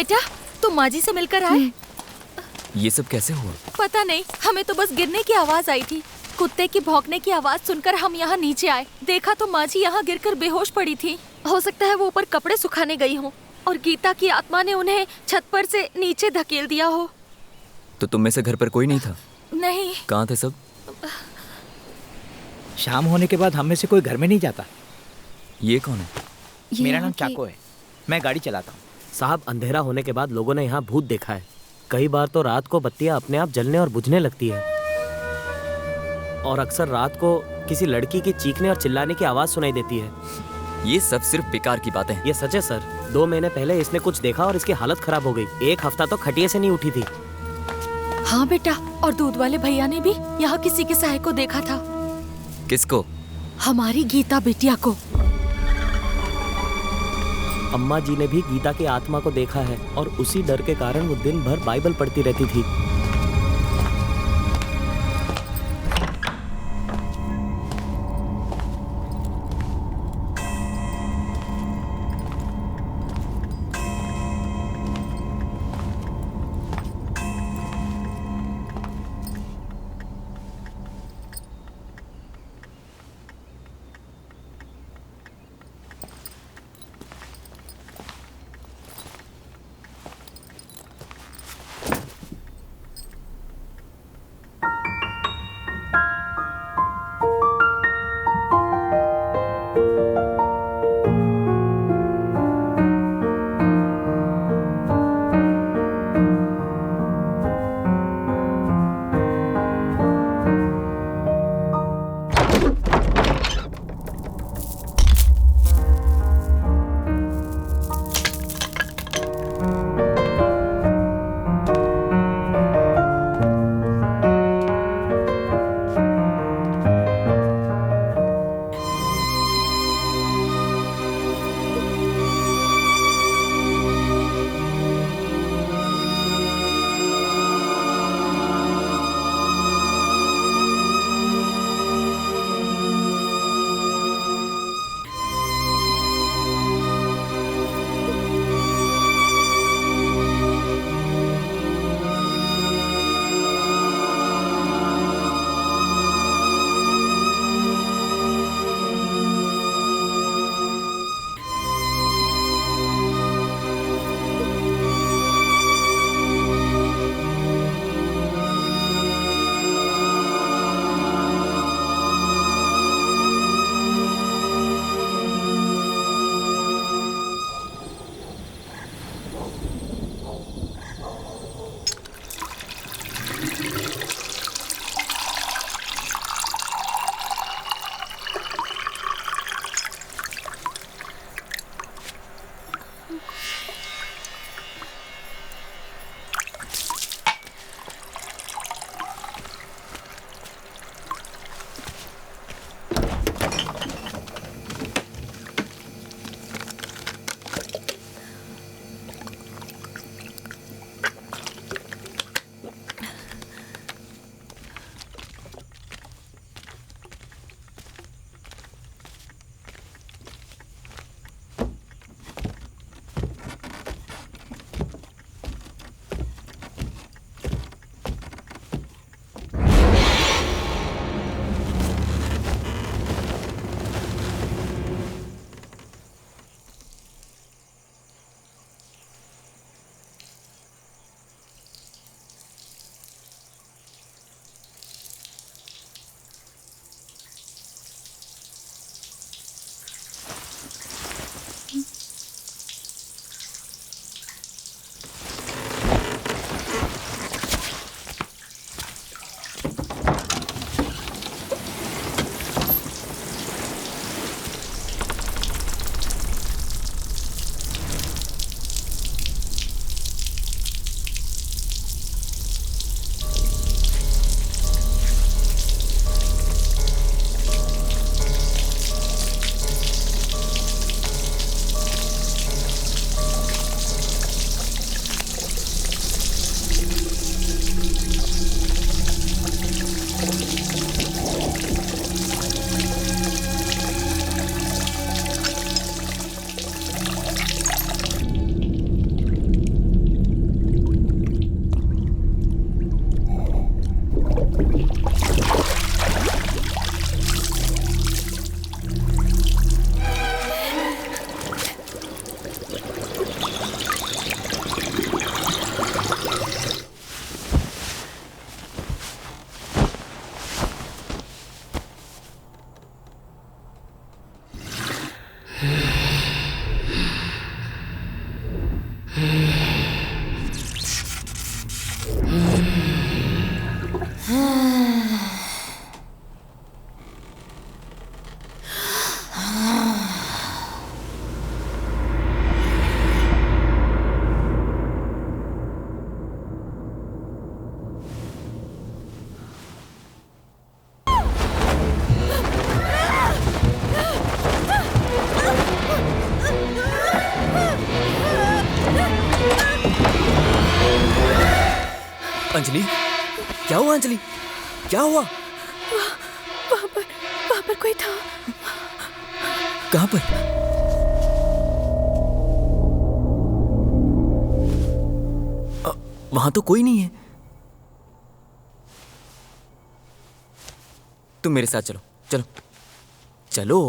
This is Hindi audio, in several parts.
बेटा, तुम माँ जी से मिलकर आए? ये सब कैसे हुआ? पता नहीं, हमें तो बस गिरने की आवाज आई थी। कुत्ते की भौंकने की आवाज सुनकर हम यहाँ नीचे आए। देखा तो माँ जी यहाँ गिरकर बेहोश पड़ी थी। हो सकता है वो ऊपर कपड़े सुखाने गई हो और गीता की आत्मा ने उन्हें छत पर से नीचे धकेल दिया हो। तो तुम में से घर पर कोई नहीं था? नहीं। कहाँ थे सब? शाम होने के बाद हम में से कोई घर में नहीं जाता। ये कौन है? मेरा नाम चाको है, मैं गाड़ी चलाता हूँ। साहब, अंधेरा होने के बाद लोगों ने यहाँ भूत देखा है। कई बार तो रात को बत्तियाँ अपने आप जलने और बुझने लगती है, और अक्सर रात को किसी लड़की की चीखने और चिल्लाने की आवाज़ सुनाई देती है। ये सब सिर्फ बेकार की बातें हैं। ये सच है सर। 2 महीने पहले इसने कुछ देखा और इसकी हालत खराब हो गई। 1 हफ्ता तो खटिया से नहीं उठी थी। हाँ बेटा, और दूध वाले भैया ने भी यहाँ किसी के साय को देखा था। किसको? हमारी गीता बिटिया को। अम्मा जी ने भी गीता की आत्मा को देखा है और उसी डर के कारण वो दिन भर बाइबल पढ़ती रहती थी। अंजलि, क्या हुआ अंजलि? क्या हुआ? वहाँ पर कोई था। कहाँ पर? वहां तो कोई नहीं है। तुम मेरे साथ चलो, चलो चलो।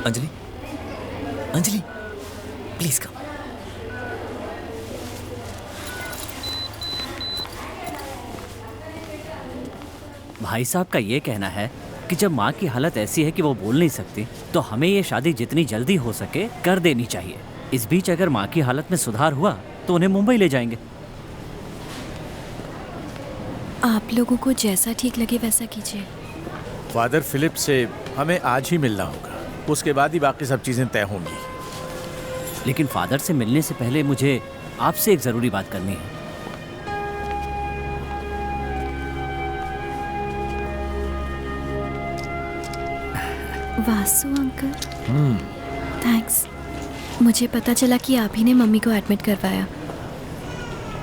Anjali, Anjali, please come. भाई साहब का ये कहना है कि जब माँ की हालत ऐसी है कि वो बोल नहीं सकती, तो हमें ये शादी जितनी जल्दी हो सके कर देनी चाहिए। इस बीच अगर माँ की हालत में सुधार हुआ तो उन्हें मुंबई ले जाएंगे। आप लोगों को जैसा ठीक लगे वैसा कीजिए। फादर फिलिप से हमें आज ही मिलना होगा, उसके बाद ही बाकी सब चीजें तय होंगी। लेकिन फादर से मिलने से पहले मुझे आपसे एक जरूरी बात करनी है। Vasu uncle, thanks. मुझे पता चला कि आप ही ने मम्मी को एडमिट करवाया।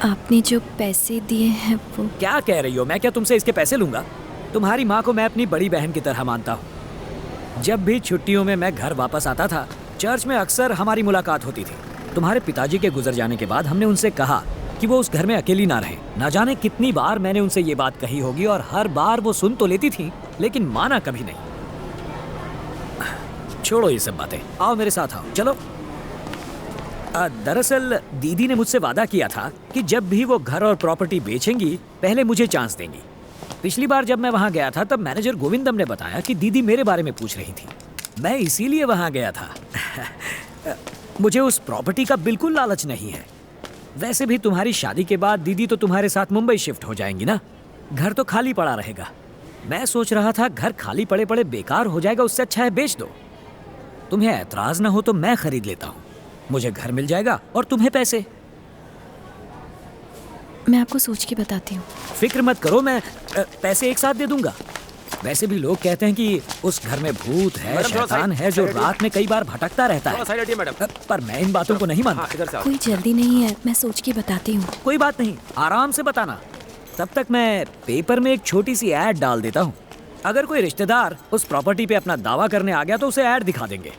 आपने जो पैसे दिए हैं वो। क्या कह रही हो? मैं क्या तुमसे इसके पैसे लूंगा? तुम्हारी माँ को मैं अपनी बड़ी बहन की तरह मानता हूँ। जब भी छुट्टियों में मैं घर वापस आता था, चर्च में अक्सर हमारी मुलाकात होती थी। तुम्हारे पिताजी के गुजर जाने के बाद हमने उनसे कहा कि वो उस घर में अकेली ना रहे। ना जाने कितनी बार मैंने उनसे ये बात कही होगी और हर बार वो सुन तो लेती थी, लेकिन माना कभी नहीं। छोड़ो ये सब बातें, आओ मेरे साथ आओ, चलो। दरअसल दीदी ने मुझसे वादा किया था कि जब भी वो घर और प्रॉपर्टी बेचेंगी पहले मुझे चांस देंगी। पिछली बार जब मैं वहाँ गया था तब मैनेजर गोविंदम ने बताया कि दीदी मेरे बारे में पूछ रही थी। मैं इसीलिए वहाँ गया था। मुझे उस प्रॉपर्टी का बिल्कुल लालच नहीं है। वैसे भी तुम्हारी शादी के बाद दीदी तो तुम्हारे साथ मुंबई शिफ्ट हो जाएंगी ना, घर तो खाली पड़ा रहेगा। मैं सोच रहा था घर खाली पड़े पड़े बेकार हो जाएगा, उससे अच्छा है बेच दो। तुम्हें ऐतराज ना हो तो मैं खरीद लेता हूँ, मुझे घर मिल जाएगा और तुम्हें पैसे। मैं आपको सोच के बताती हूँ। फिक्र मत करो, मैं पैसे एक साथ दे दूंगा। वैसे भी लोग कहते हैं कि उस घर में भूत है, शैतान है जो रात में कई बार भटकता रहता है, पर मैं इन बातों को नहीं मानता। कोई जल्दी नहीं है, मैं सोच के बताती हूँ। कोई बात नहीं, आराम से बताना। तब तक मैं पेपर में एक छोटी सी ऐड डाल देता हूँ। अगर कोई रिश्तेदार उस प्रॉपर्टी पे अपना दावा करने आ गया तो उसे ऐड दिखा देंगे।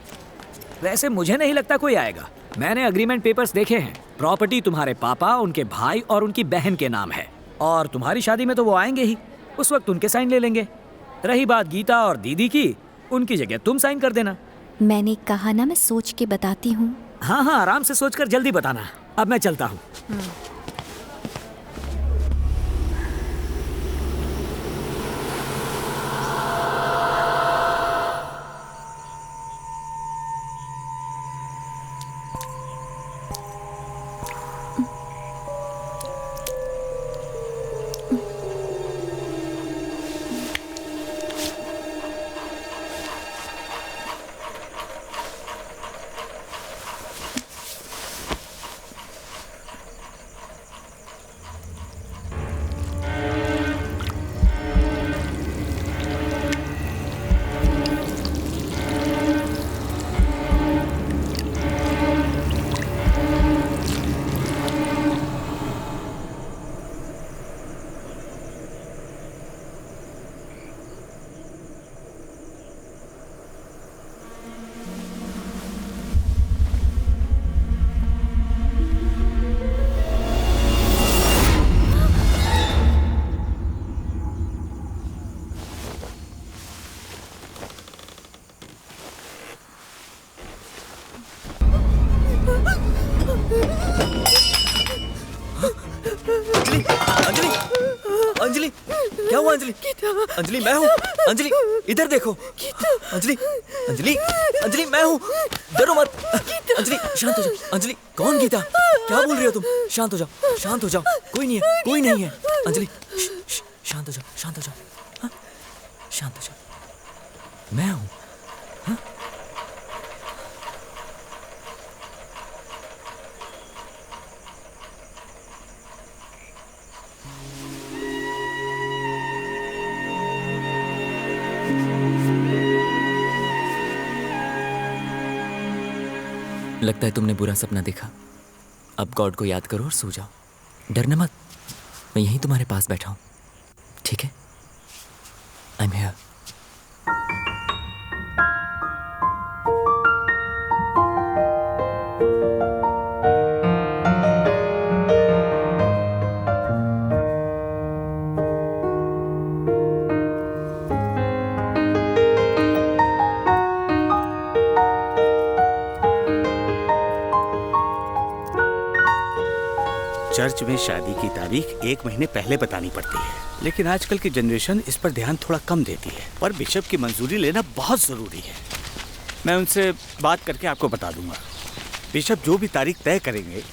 वैसे मुझे नहीं लगता कोई आएगा। मैंने अग्रीमेंट पेपर्स देखे हैं। प्रॉपर्टी तुम्हारे पापा, उनके भाई और उनकी बहन के नाम है, और तुम्हारी शादी में तो वो आएंगे ही, उस वक्त उनके साइन ले लेंगे। रही बात गीता और दीदी की, उनकी जगह तुम साइन कर देना। मैंने कहा ना मैं सोच के बताती हूँ। हाँ हाँ, आराम से सोचकर जल्दी बताना। अब मैं चलता हूँ। हूँ अंजलि। अंजलि मैं हूँ। अंजलि इधर देखो। अंजलि अंजलि अंजलि मैं हूँ, डरो मत। अंजलि शांत हो जाओ। अंजलि कौन गीता? क्या बोल रही हो तुम? शांत हो जाओ, शांत हो जाओ। कोई नहीं है, कोई नहीं है। अंजलि शांत हो जाओ, शांत हो जाओ। हाँ? शांत हो जाओ, मैं हूँ। हाँ? लगता है तुमने बुरा सपना देखा। अब गॉड को याद करो और सो जाओ। डरना मत, मैं यहीं तुम्हारे पास बैठा हूं, ठीक है? I am here. चर्च में शादी की तारीख 1 महीने पहले बतानी पड़ती है, लेकिन आजकल की जनरेशन इस पर ध्यान थोड़ा कम देती है। पर बिशप की मंजूरी लेना बहुत ज़रूरी है। मैं उनसे बात करके आपको बता दूंगा। बिशप जो भी तारीख तय करेंगे